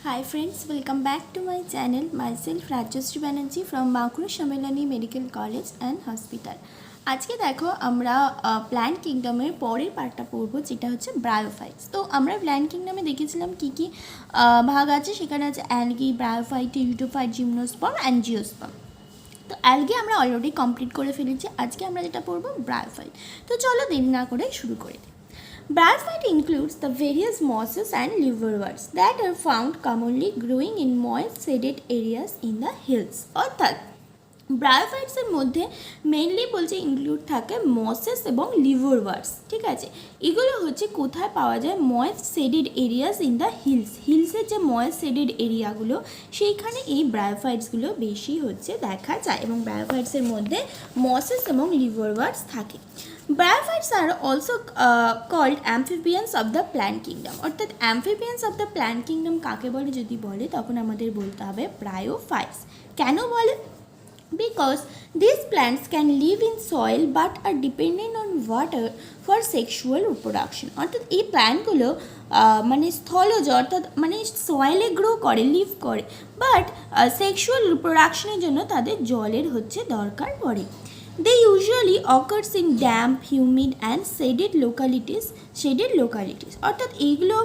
Hi friends, welcome back to my channel. Myself Rajyasree Banerjee from Bankura Sammelani Medical College and Hospital. আজকে দেখো আমরা plant কিংডমের পরের পার্টটা পড়বো, যেটা হচ্ছে ব্রায়োফাইটস। তো আমরা প্ল্যান্ট কিংডমে দেখেছিলাম কি কি ভাগ আছে। সেখানে আছে algae, bryophyte, pteridophyte, gymnosperm and angiosperm. তো অ্যালগি আমরা অলরেডি কমপ্লিট করে ফেলেছি। আজকে আমরা যেটা পড়বো ব্রায়োফাইট। তো চলো দেরি না করে শুরু করে দিই। Bryophyte includes the various mosses and liverworts that are found commonly growing in moist shaded areas in the hills. অর্থাৎ ব্রায়োফাইটসের মধ্যে মেইনলি বলছে ইনক্লুড থাকে মসেস এবং লিভারওয়ার্টস। ঠিক আছে, এগুলো হচ্ছে কোথায় পাওয়া যায়? Moist shaded areas in the হিলসের যে ময়েস্ট শেডেড এরিয়াগুলো সেইখানে এই ব্রায়োফাইটসগুলো বেশি হচ্ছে দেখা যায়, এবং ব্রায়োফাইটসের মধ্যে মসেস এবং লিভারওয়ার্টস থাকে। Bryophytes are also called amphibians of the plant kingdom. অর্থাৎ amphibians of the plant kingdom কাকে বলে যদি বলে তখন আমাদের বলতে হবে bryophytes। কেন বলে? Because these plants can live in soil but are dependent on water for sexual reproduction. অর্থাৎ এই প্ল্যান্টগুলো মানে স্থলজ, অর্থাৎ মানে সয়েলে গ্রো করে, লিভ করে, বাট সেক্সুয়াল রিপ্রোডাকশনের জন্য তাদের জলের হচ্ছে দরকার পড়ে। They usually occurs in damp, humid and shaded localities. অর্থাৎ এইগুলো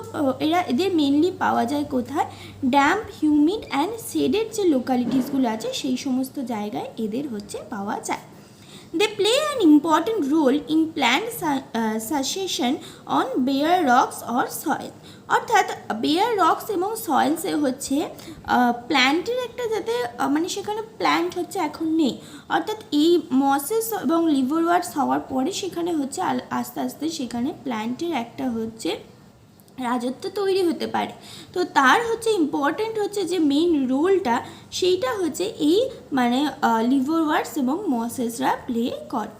এদের মেনলি পাওয়া যায় কোথায়? ড্যাম্প, হিউমিড অ্যান্ড শেডেড যে লোকালিটিসগুলো আছে সেই সমস্ত জায়গায় এদের হচ্ছে পাওয়া যায়। They play an important role in plant succession on bare rocks or soil. অর্থাৎ বেয়ার রক্স এবং সয়েলসে হচ্ছে প্ল্যান্টের একটা, যাতে মানে সেখানে প্ল্যান্ট হচ্ছে এখন নেই, অর্থাৎ এই মসেস এবং লিভারওয়ার্টস হওয়ার পরে সেখানে হচ্ছে আস্তে আস্তে সেখানে প্ল্যান্টের একটা হচ্ছে রাজত্ব তৈরি হতে পারে। তো তার হচ্ছে ইম্পর্টেন্ট হচ্ছে যে মেইন রোলটা সেইটা হচ্ছে এই মানে লিভারওয়ার্টস এবং মসেসরা প্লে করে।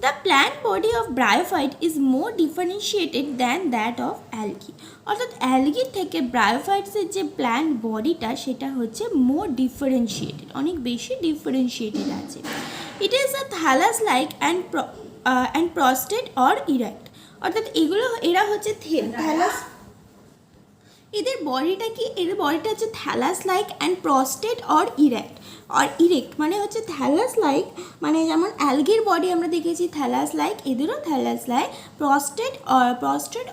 The plant body of bryophyte is more differentiated than that of algae. অর্থাৎ অ্যালগি থেকে ব্রায়োফাইটসের যে প্ল্যান্ট বডিটা সেটা হচ্ছে মোর ডিফারেন্সিয়েটেড, অনেক বেশি ডিফারেন্সিয়েটেড আছে। It is a thallus like and prostrate or erect. অর্থাৎ এরা হচ্ছে থ্যালাস, এদের বডিটা কি? এদের বডিটা হচ্ছে thallus like and prostrate or erect. আর ইরেক্ট মানে হচ্ছে থ্যালাস লাইক, মানে যেমন অ্যালগির বডি আমরা দেখেছি থ্যালাস লাইক, এদেরও thallus like, prostrate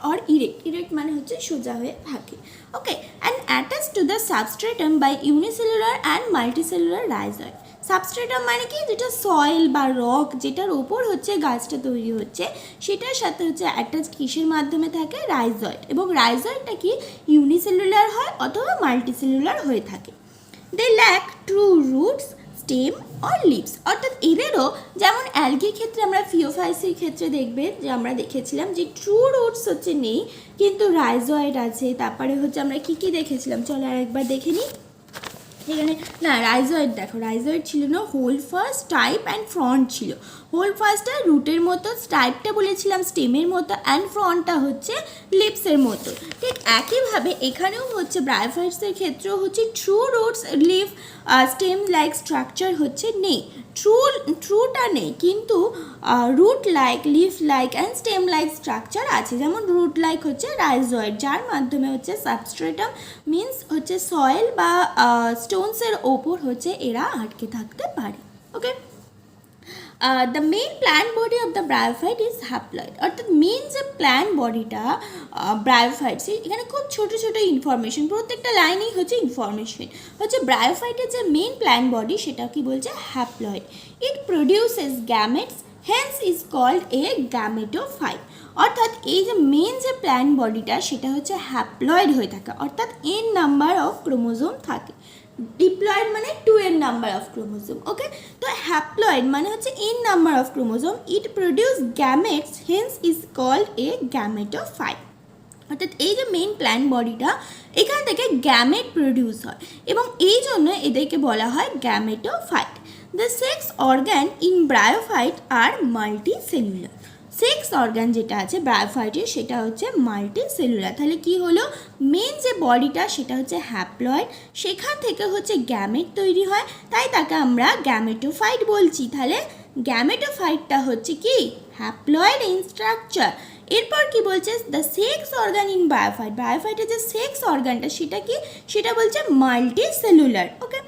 or erect মানে হচ্ছে সোজা হয়ে থাকে। Okay, and attach to the substratum by unicellular and multicellular rhizoid. Substratum মানে কি? যেটা সয়েল বা রক যেটার ওপর হচ্ছে গাছটা তৈরি হচ্ছে সেটার সাথে হচ্ছে অ্যাটাচ কিসের মাধ্যমে থাকে? রাইজয়েড। এবং রাইজয়েডটা কি ইউনিসেলুলার হয় অথবা মাল্টিসেলুলার হয়ে থাকে। They lack true roots, stem or leaves. অর্থাৎ এদেরও যেমন অ্যালগির ক্ষেত্রে আমরা ফিওফাইসির ক্ষেত্রে দেখবে যে আমরা দেখেছিলাম যে ট্রু রুটস হচ্ছে নেই, কিন্তু রাইজয়েড আছে। তারপরে হচ্ছে আমরা কি কি দেখেছিলাম, চলো আর একবার দেখে নিই। এখানে না রাইজয়েড দেখো, রাইজয়েড ছিল না, holdfast, stipe and frond ছিল। হোল ফার্স্টটা রুটের মতো, স্টাইপটা বলেছিলাম স্টেমের মতো, অ্যান্ড ফ্রন্টটা হচ্ছে লিভসের মতো। ঠিক একইভাবে এখানেও হচ্ছে ব্রায়োফাইটসের ক্ষেত্রেও হচ্ছে true roots, leaf, stem like structure হচ্ছে নেই। ট্রুটা নেই, কিন্তু root like, leaf like and stem like structure আছে। যেমন রুট লাইক হচ্ছে রাইজয়েড, যার মাধ্যমে হচ্ছে সাবস্ট্রেটাম মিন্স হচ্ছে সয়েল বা স্টোনসের ওপর হচ্ছে এরা আটকে থাকতে পারে। Okay, the main plant body of the bryophyte is haploid. অর্থাৎ মেইন যে প্ল্যান্ট বডিটা ব্রায়োফাইটস, এখানে খুব ছোটো ছোটো ইনফরমেশন, প্রত্যেকটা লাইনেই হচ্ছে ইনফরমেশন হচ্ছে। ব্রায়োফাইটের যে মেইন প্ল্যান্ট বডি সেটা কি বলছে? Haploid. It produces gametes, hence is called a gametophyte. অর্থাৎ এই যে মেইন যে প্ল্যান্ট বডিটা সেটা হচ্ছে হ্যাপ্লয়েড হয়ে থাকে, অর্থাৎ এন নাম্বার অফ ক্রোমোজোম থাকে। ডিপ্লয়েড মানে 2 এর নাম্বার অফ ক্রোমোজোম। ওকে, তো হ্যাপ্লয়েড মানে হচ্ছে N number of chromosome. It produce gametes, hence is called a gametophyte. অর্থাৎ এই যে মেইন প্ল্যান্ট বডিটা এখান থেকে গ্যামেট প্রডিউস হয়, এবং এই জন্য এদেরকে বলা হয় gametophyte. The sex organ in bryophyte are multicellular. Sex organ যেটা আছে ব্রায়োফাইটের সেটা হচ্ছে মাল্টিসেলুলার। তাহলে কি হলো? মেন যে বডিটা সেটা হচ্ছে হ্যাপ্লয়েড, সেখান থেকে হচ্ছে গ্যামেট তৈরি হয়, তাই তাকে আমরা গ্যামেটোফাইট বলছি। তাহলে গ্যামেটোফাইটটা হচ্ছে কি? Haploid in structure. এরপর কি বলছে the sex organ in bryophyte, বায়োফাইটের যে সেক্স অর্গানটা সেটা কি, সেটা বলছে multicellular. Okay,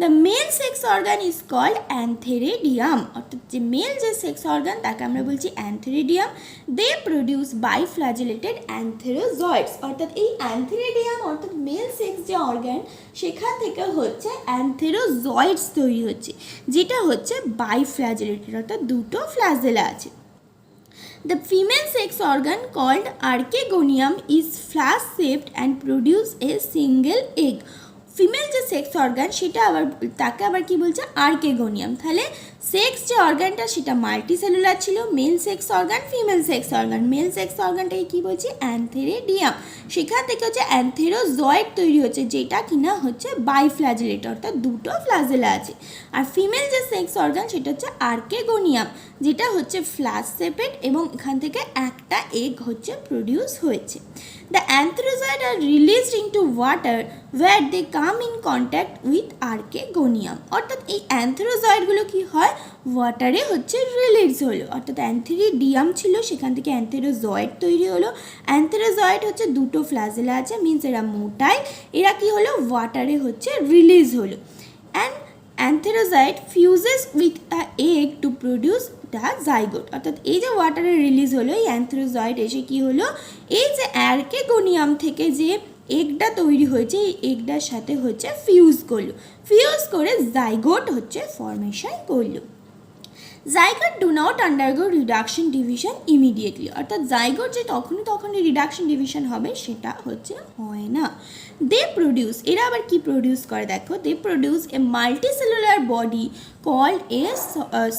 the male sex organ is called antheridium, অর্থাৎ যে মেল যে সেক্স অর্গান তাকে আমরা বলছি অ্যান্থেরিডিয়াম। দে প্রডিউস বাইফ্ল্যাজেলেটেড অ্যান্থেরোজয়েডস, অর্থাৎ এই অ্যান্থেরিডিয়াম অর্থাৎ মেল সেক্স যে অর্গান সেখান থেকে হচ্ছে অ্যান্থেরোজয়েডস তৈরি হচ্ছে, যেটা হচ্ছে বাইফ্ল্যাজেলেটেড অর্থাৎ দুটো ফ্ল্যাজেলা আছে। The female sex organ called archegonium is flask-shaped and produce a single egg. Female যে সেক্স অর্গান সেটা আবার তাকে আবার কি বলছে আর্কেগোনিয়াম। তাহলে সেক্স যে অর্গানটা সেটা মাল্টি সেলুলার ছিল, male sex organ female sex organ, male sex অর্গানটাকে কি বলছি অ্যান্থেরিডিয়াম, সেখান থেকে হচ্ছে অ্যান্থেরোজয়েড তৈরি হচ্ছে যেটা কিনা হচ্ছে বাইফ্ল্যাজেলেট অর্থাৎ দুটো ফ্ল্যাজেলা আছে। আর ফিমেল যে সেক্স অর্গান সেটা হচ্ছে আর্কেগোনিয়াম, যেটা হচ্ছে ফ্লাস্ক শেপেড এবং এখান থেকে একটা এগ হচ্ছে প্রডিউস হয়েছে। The antherozoids are released into water where they come in contact with archegonium, অর্থাৎ এই অ্যান্থেরোজয়েডগুলো কি হয় ওয়াটারে হচ্ছে রিলিজ হলো, অর্থাৎ অ্যান্থেরিডিয়াম ছিল সেখান থেকে অ্যান্থেরোজয়েড তৈরি হলো। অ্যান্থেরোজয়েড হচ্ছে দুটো ফ্ল্যাজেলা আছে, মিনস এরা মোটাই, এরা কি হলো ওয়াটারে হচ্ছে রিলিজ হলো। And antherozoid fuses with a egg to produce the zygote, অর্থাৎ এই যে ওয়াটারে রিলিজ হলো এই অ্যান্থেরোজয়েড এসে কি হলো এই যে আর্কেগোনিয়াম থেকে যে এগটা তৈরি হয়েছে এই এগটার সাথে হচ্ছে ফিউজ করলো, ফিউজ করে জাইগোট হচ্ছে ফর্মেশন করলো। Zygote do not undergo reduction division immediately, অর্থাৎ জাইগোট যে তখনই রিডাকশন ডিভিশন হবে সেটা হচ্ছে হয় না। দে প্রডিউস, এরা আবার কি প্রডিউস করে দেখো, they produce a multicellular body called a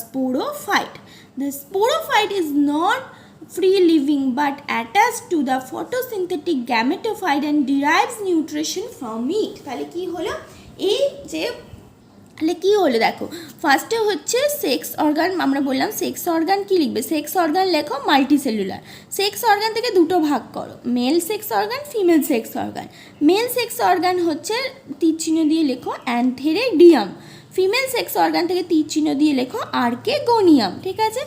sporophyte. The sporophyte is not free living but attached to the photosynthetic gametophyte and derives nutrition from it। তাহলে কি হলো এই যে তাহলে কী হলো দেখো, ফার্স্টে হচ্ছে সেক্স অর্গান, আমরা বললাম সেক্স অর্গান কী লিখবে, সেক্স অর্গান লেখো মাল্টিসেলুলার। সেক্স অর্গান থেকে দুটো ভাগ করো, mail sex organ female sex organ. Male sex organ হচ্ছে তীর চিহ্ন দিয়ে লেখো অ্যান্থেরিডিয়াম, ফিমেল সেক্স অর্গান থেকে তীর চিহ্ন দিয়ে লেখো আর্কেগোনিয়াম, ঠিক আছে।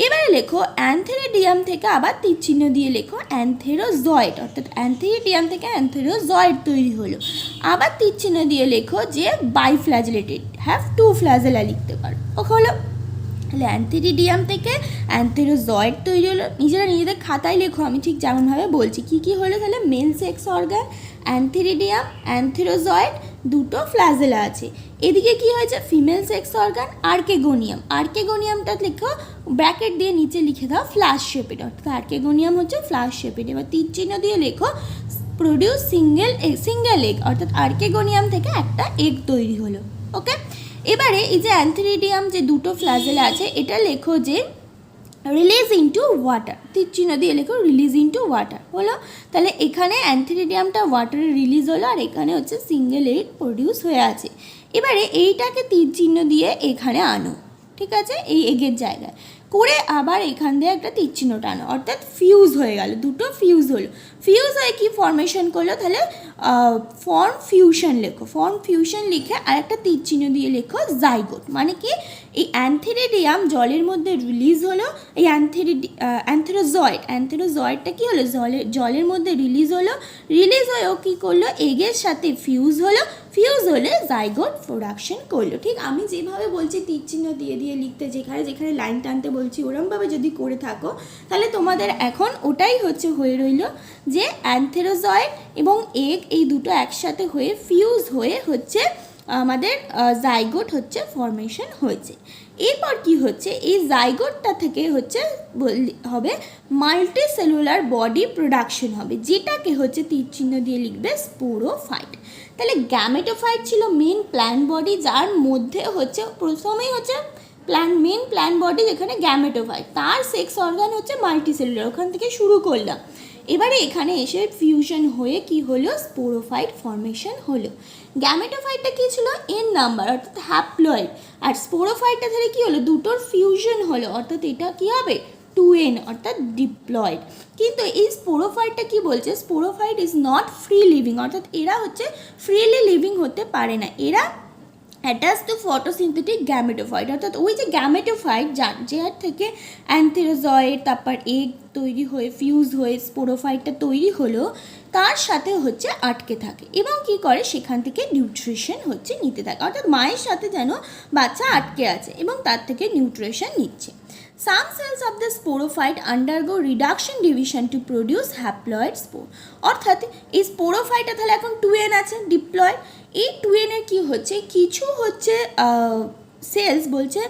এবারে লেখো অ্যান্থেরিডিয়াম থেকে আবার তীর চিহ্ন দিয়ে লেখো অ্যান্থেরোজয়েড, অর্থাৎ অ্যান্থেরিডিয়াম থেকে অ্যান্থেরোজয়েড তৈরি হলো। আবার তীর চিহ্ন দিয়ে লেখো যে বাইফ্ল্যাজেলেটেড, হ্যাভ টু ফ্ল্যাজেলা লিখতে পারো, ওকে হলো। তাহলে অ্যান্থেরিডিয়াম থেকে অ্যান্থেরোজয়েড তৈরি হলো, নিজেরা নিজেদের খাতায় লেখো, আমি ঠিক যেমনভাবে বলছি কী কী হলো। তাহলে মেল সেক্স অর্গান অ্যান্থেরিডিয়াম, অ্যান্থেরোজয়েড, দুটো ফ্ল্যাজেলা আছে। এদিকে কি হয়েছে ফিমেল সেক্স অর্গান আর্কেগোনিয়াম, আর্কেগোনিয়ামটা লেখো ব্র্যাকেট দিয়ে নিচে লিখে দাও ফ্লাশ শেপেড, অর্থাৎ আর্কেগোনিয়াম হচ্ছে ফ্লাশ শেপেড। এবার তীর চিহ্ন দিয়ে লেখো প্রডিউস সিঙ্গেল এগ, অর্থাৎ আর্কেগোনিয়াম থেকে একটা এগ তৈরি হলো, ওকে। এবারে এই যে অ্যান্থেরিডিয়াম যে দুটো ফ্ল্যাজেলা আছে এটা লেখো যে রিলিজ ইনটু ওয়াটার, তীর চিহ্ন দিয়ে লেখো রিলিজ ইনটু ওয়াটার হলো। তাহলে এখানে অ্যান্থেরিডিয়ামটা ওয়াটারে রিলিজ হলো আর এখানে হচ্ছে সিঙ্গেল এগ প্রডিউস হয়ে আছে। এবারে এইটাকে তীর চিহ্ন দিয়ে এখানে আনো, ঠিক আছে, এই এগের জায়গায় করে আবার এখান দিয়ে একটা তীর চিহ্ন টানো, অর্থাৎ ফিউজ হয়ে গেল, দুটো ফিউজ হলো। ফিউজ হয়ে কি ফর্মেশন করলো, তাহলে ফর্ম ফিউশন লেখো, ফর্ম ফিউশন লিখে আর একটা তীর চিহ্ন দিয়ে লেখো জাইগোট। মানে কি এই অ্যান্থেরিডিয়াম জলের মধ্যে রিলিজ হলো, এই অ্যান্থেরোজয়েডটা কী হলো জলের মধ্যে রিলিজ হলো, রিলিজ হয়েও কী করলো এগের সাথে ফিউজ হলো, ফিউজ হলে জাইগোট প্রোডাকশন করলো। ঠিক আমি যেভাবে বলছি তীর চিহ্ন দিয়ে দিয়ে লিখতে, যেখানে যেখানে লাইন টানতে বলছি ওরমভাবে যদি করে থাকো তাহলে তোমাদের এখন ওটাই হচ্ছে হয়ে রইল যে অ্যান্থেরোজয়েড এবং এগ এই দুটো একসাথে হয়ে ফিউজ হয়ে হচ্ছে আমাদের জাইগোট হচ্ছে ফর্মেশন হয়েছে। এরপর কি হচ্ছে এই জাইগোটটা থেকে হচ্ছে হবে মাল্টি সেলুলার বডি প্রোডাকশন হবে, যেটাকে হচ্ছে তীর চিহ্ন দিয়ে লিখবে স্পোরোফাইট। তাহলে গ্যামেটোফাইট ছিল মেন প্ল্যান্ট বডি, যার মধ্যে হচ্ছে প্রথমেই হচ্ছে মেন প্ল্যান্ট বডি যেখানে গ্যামেটোফাইট, তার সেক্স অর্গান হচ্ছে মাল্টি সেলুলার, ওখান থেকে শুরু করলাম। এবারে এখানে এসে ফিউশন হয়ে কি হলো স্পোরোফাইট ফর্মেশন হলো। গ্যামেটোফাইটটা কী ছিল এন নাম্বার অর্থাৎ হ্যাপ্লয়েড, আর স্পোরোফাইটটা থেকে কী হলো দুটোর ফিউশন হলো, অর্থাৎ এটা কী হবে 2n অর্থাৎ ডিপ্লয়েড। কিন্তু এই স্পোরোফাইটটা কি বলছে sporophyte is not free living, অর্থাৎ এরা হচ্ছে ফ্রিলি লিভিং হতে পারে না, এরা অ্যাটাচ টু ফটোসিনথেটিক গ্যামেটোফাইট, অর্থাৎ ওই যে গ্যামেটোফাইট যার থেকে অ্যান্থেরোজয়েড তারপর এগ তৈরি হয়ে ফিউজ হয়ে স্পোরোফাইটটা তৈরি হলো, তার সাথে হচ্ছে আটকে থাকে এবং কি করে সেখান থেকে নিউট্রিশন হচ্ছে নিতে থাকে, অর্থাৎ মায়ের সাথে যেন বাচ্চা আটকে আছে এবং তার থেকে নিউট্রিশন নিচ্ছে। Some cells of the sporophyte undergo reduction division to produce haploid spore, অর্থাৎ এই স্পোরোফাইটটা তাহলে এখন 2n আছে ডিপ্লয়েড, এই 2n এর কী হচ্ছে কিছু হচ্ছে সেলস বলছে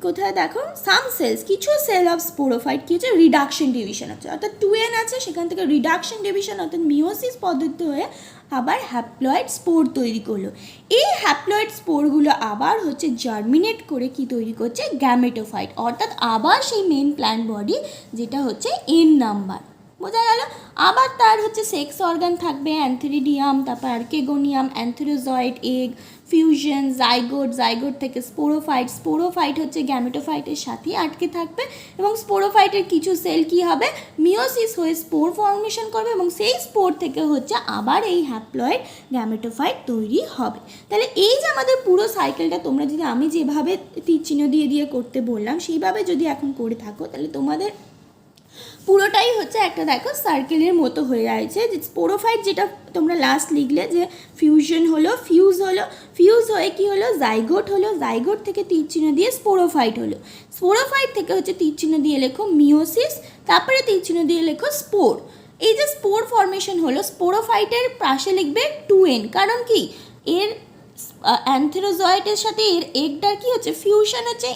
কোথায় দেখো সাম সেলস কিছু সেল অফ স্পোরোফাইট কী হচ্ছে রিডাকশন ডিভিশন হচ্ছে, অর্থাৎ 2n আছে সেখান থেকে রিডাকশন ডিভিশন অর্থাৎ মিওসিস পদ্ধতি হয়ে আবার হ্যাপ্লয়েড স্পোর তৈরি করলো। এই হ্যাপ্লয়েড স্পোরগুলো আবার হচ্ছে জার্মিনেট করে কি তৈরি করছে গ্যামেটোফাইট, অর্থাৎ আবার সেই মেন প্ল্যান্ট বডি যেটা হচ্ছে এন নাম্বার, বোঝা গেল। আবার তার হচ্ছে সেক্স অর্গান থাকবে অ্যান্থেরিডিয়াম, তারপর আর্কেগোনিয়াম, অ্যান্থেরোজয়েড, এগ, ফিউশন, জাইগোট থেকে স্পোরোফাইট হচ্ছে গ্যামেটোফাইটের সাথেই আটকে থাকবে এবং স্পোরোফাইটের কিছু সেল কি হবে মিওসিস হয়ে স্পোর ফর্মেশন করবে এবং সেই স্পোর থেকে হচ্ছে আবার এই হ্যাপ্লয়েড গ্যামেটোফাইট তৈরি হবে। তাহলে এই যে আমাদের পুরো সাইকেলটা তোমরা যদি আমি যেভাবে তীর চিহ্ন দিয়ে করতে বললাম সেইভাবে যদি এখন করে থাকো তাহলে তোমাদের পুরোটাই হচ্ছে একটা দেখো সার্কেলের মতো হয়ে যাচ্ছে। যে স্পোরোফাইট যেটা তোমরা লাস্ট লিখলে যে ফিউজ হয়ে কি হলো জাইগোট থেকে তীর চিহ্ন দিয়ে স্পোরোফাইট থেকে হচ্ছে তীর চিহ্ন দিয়ে লেখো মিওসিস, তারপরে তীর চিহ্ন দিয়ে লেখো স্পোর। এই যে স্পোর ফর্মেশন হলো স্পোরোফাইটের পাশে লিখবে 2n, কারণ কি এর অ্যান্থেরোজয়েটের সাথে এর এগটার কি হচ্ছে ফিউশন হচ্ছে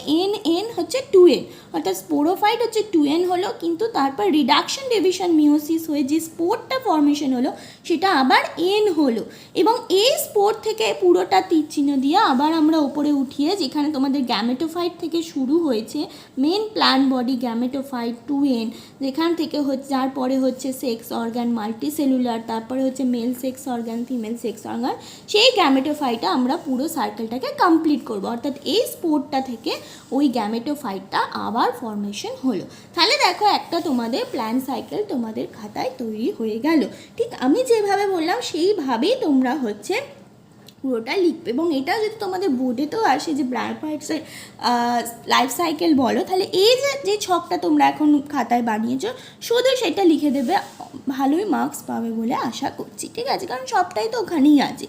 এন হচ্ছে 2n, অর্থাৎ স্পোরোফাইট হচ্ছে 2n হলো, কিন্তু তারপর রিডাকশন ডিভিশন মিওসিস হয়ে যে স্পোরটা ফর্মেশন হলো সেটা আবার n হলো এবং এই স্পোর থেকে পুরোটা তীর চিহ্ন দিয়ে আবার আমরা ওপরে উঠিয়ে যেখানে তোমাদের গ্যামেটোফাইট থেকে শুরু হয়েছে main plant body gametophyte 2n, যেখান থেকে হচ্ছে যার পরে হচ্ছে সেক্স অর্গান মাল্টিসেলুলার, তারপরে হচ্ছে mail sex organ female sex organ, সেই গ্যামেটোফাইটটা আমরা পুরো সার্কেলটাকে কমপ্লিট করব, অর্থাৎ এই স্পোরটা থেকে ওই গ্যামেটোফাইটটা আবার ফর্মেশন হলো। তাহলে দেখো একটা তোমাদের প্ল্যান সাইকেল তোমাদের খাতায় তৈরি হয়ে গেল। ঠিক আমি যেভাবে বললাম সেইভাবেই তোমরা হচ্ছে পুরোটা লিখবে এবং এটা যদি তোমাদের বোর্ডেতেও আসে যে ব্রায়োফাইটসের লাইফ সাইকেল বলো, তাহলে এই যে ছকটা তোমরা এখন খাতায় বানিয়েছো শুধু সেটা লিখে দেবে, ভালোই মার্কস পাবে বলে আশা করছি। ঠিক আছে, কারণ সবটাই তো ওখানেই আছে।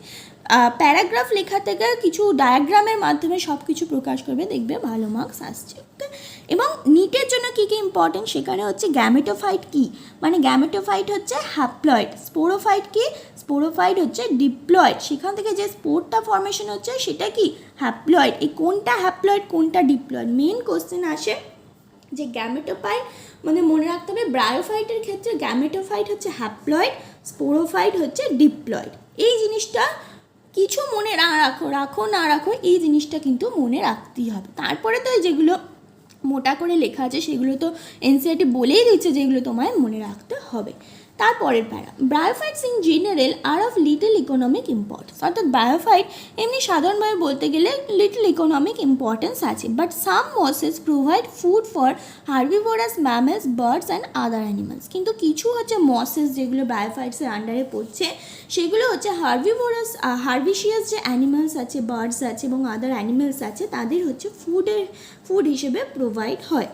প্যারাগ্রাফ লেখা থেকে কিছু ডায়াগ্রামের মাধ্যমে সব কিছু প্রকাশ করবে, দেখবে ভালো মার্কস আসছে। ওকে, এবং নিটের জন্য কী কী ইম্পর্টেন্ট সেখানে হচ্ছে গ্যামেটোফাইট কী, মানে গ্যামেটোফাইট হচ্ছে হ্যাপ্লয়েড, স্পোরোফাইট কী, স্পোরোফাইট হচ্ছে ডিপ্লয়েড, সেখান থেকে যে স্পোরটা ফর্মেশন হচ্ছে সেটা কি হ্যাপ্লয়েড। এই কোনটা হ্যাপ্লয়েড কোনটা ডিপ্লয়েড মেন কোশ্চেন আসে যে গ্যামেটোফাইট, মানে মনে রাখতে হবে ব্রায়োফাইটের ক্ষেত্রে গ্যামেটোফাইট হচ্ছে হ্যাপ্লয়েড, স্পোরোফাইট হচ্ছে ডিপ্লয়েড। এই জিনিসটা কিছু মনে না রাখো এই জিনিসটা কিন্তু মনে রাখতেই হবে। তারপরে তো যেগুলো মোটা করে লেখা আছে সেগুলো তো এনসিইআরটি বলেই দিচ্ছে যেগুলো তোমায় মনে রাখতে হবে। তারপরের para, bryophytes in general are of little economic importance, অর্থাৎ বায়োফাইট এমনি সাধারণভাবে বলতে গেলে লিটল ইকোনমিক ইম্পর্টেন্স আছে, but some mosses provide food for herbivorous mammals birds and other animals, কিন্তু কিছু হচ্ছে মসেস যেগুলো বায়োফাইটসের আন্ডারে পড়ছে সেগুলো হচ্ছে হার্বিশিয়াস যে অ্যানিমালস আছে বার্ডস আছে এবং আদার অ্যানিমালস আছে তাদের হচ্ছে ফুড হিসেবে প্রোভাইড হয়।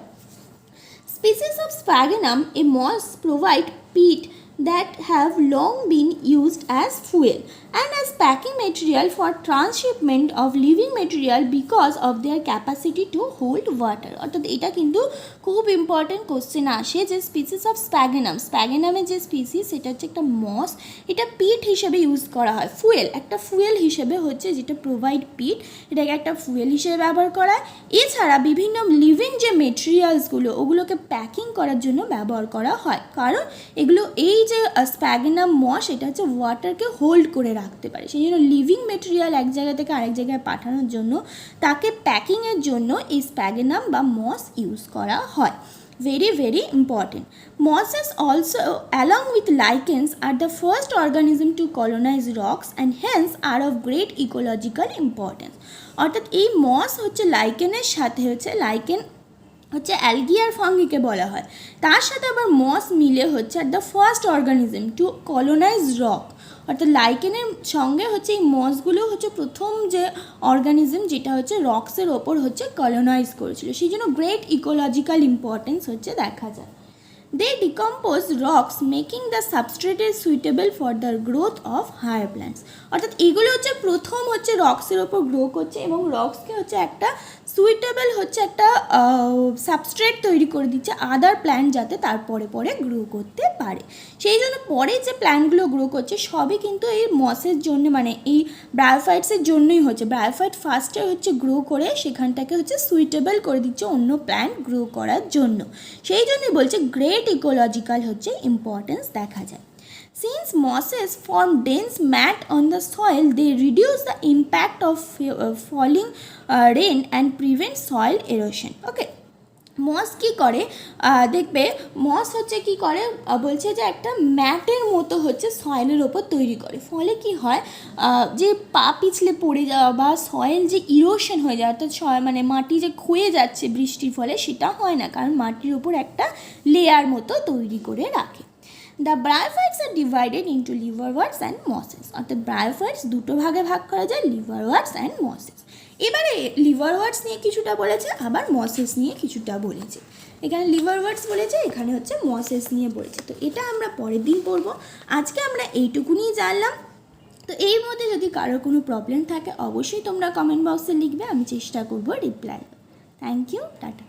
Species of Sphagnum, a moss, provide peat that have long been used as fuel and as packing material for transshipment of living material because of their capacity to hold water, অর্থাৎ এটা কিন্তু খুব important question আসে যে species of স্প্যাগেনামের যে species সেটা হচ্ছে একটা মস, এটা পিট হিসেবে ইউজ করা হয়, একটা ফুয়েল হিসেবে হচ্ছে যেটা প্রোভাইড পিট, এটাকে একটা ফুয়েল হিসেবে ব্যবহার করা হয়। এছাড়া বিভিন্ন লিভিং যে মেটেরিয়ালসগুলো ওগুলোকে প্যাকিং করার জন্য ব্যবহার করা হয়, কারণ এগুলো এই যে স্প্যাগেনাম মস এটা হচ্ছে ওয়াটারকে হোল্ড করে রাখতে পারে, সেই জন্য লিভিং মেটেরিয়াল এক জায়গা থেকে আরেক জায়গায় পাঠানোর জন্য তাকে প্যাকিংয়ের জন্য এই স্প্যাগেনাম বা মস ইউজ করা হয়। very important. Mosses also along with lichens are the first organism to colonize rocks and hence are of great ecological importance, অর্থাৎ এই মস হচ্ছে লাইকেনের সাথে লাইকেন হচ্ছে অ্যালগি আর ফাঙ্গিকে বলা হয়, তার সাথে আবার মস মিলে হচ্ছে the first organism to colonise rock, অর্থাৎ লাইকেনের সঙ্গে হচ্ছে এই মসগুলো হচ্ছে প্রথম যে অর্গানিজম যেটা হচ্ছে রক্সের ওপর হচ্ছে কলোনাইজ করেছিল, সেই জন্য গ্রেট ইকোলজিক্যাল ইম্পর্টেন্স হচ্ছে দেখা যায়। They decompose rocks making the substrate suitable for the growth of higher plants. অর্থাৎ এগুলো হচ্ছে প্রথম হচ্ছে রক্সের ওপর গ্রো করছে এবং রক্সকে হচ্ছে একটা সুইটেবল হচ্ছে একটা সাবস্ট্রেট তৈরি করে দিচ্ছে আদার প্ল্যান্ট যাতে তারপরে পরে গ্রো করতে পারে। সেই জন্য পরে যে প্ল্যান্টগুলো গ্রো করছে সবই কিন্তু এই মসের জন্য, মানে এই ব্রায়োফাইটসের জন্যই হচ্ছে। ব্রায়োফাইট ফার্স্টে হচ্ছে গ্রো করে সেখানটাকে হচ্ছে সুইটেবল করে দিচ্ছে অন্য প্ল্যান্ট গ্রো করার জন্য। সেই জন্যই বলছে গ্রেট ইকোলজিক্যাল হচ্ছে ইম্পর্টেন্স দেখা যায়। Since mosses form dense mat on the soil, they reduce the impact of falling rain and prevent soil erosion. Okay. মস কী করে দেখবে, মস হচ্ছে কী করে বলছে যে একটা ম্যাটের মতো হচ্ছে সয়েলের ওপর তৈরি করে। ফলে কি হয়, যে পা পিছলে পড়ে যাওয়া বা সয়েল যে ইরোশন হয়ে যায়, অর্থাৎ মানে মাটি যে ক্ষয়ে যাচ্ছে বৃষ্টির ফলে, সেটা হয় না, কারণ মাটির ওপর একটা লেয়ার মতো তৈরি করে রাখে। The bryophytes are divided into liverworts and mosses. অর্থাৎ ব্রায়োফাইটস দুটো ভাগে ভাগ করা যায়, লিভারওয়ার্টস অ্যান্ড মসেস। এবারে লিভারওয়ার্টস নিয়ে কিছুটা বলেছে, আবার মসেস নিয়ে কিছুটা বলেছে। এখানে লিভারওয়ার্টস বলেছে, এখানে হচ্ছে মসেস নিয়ে বলেছে। তো এটা আমরা পরের দিন পড়বো। আজকে আমরা এইটুকুনিই জানলাম। তো এর মধ্যে যদি কারোর কোনো প্রবলেম থাকে অবশ্যই তোমরা কমেন্ট বক্সে লিখবে, আমি চেষ্টা করবো রিপ্লাই। Thank you, tata.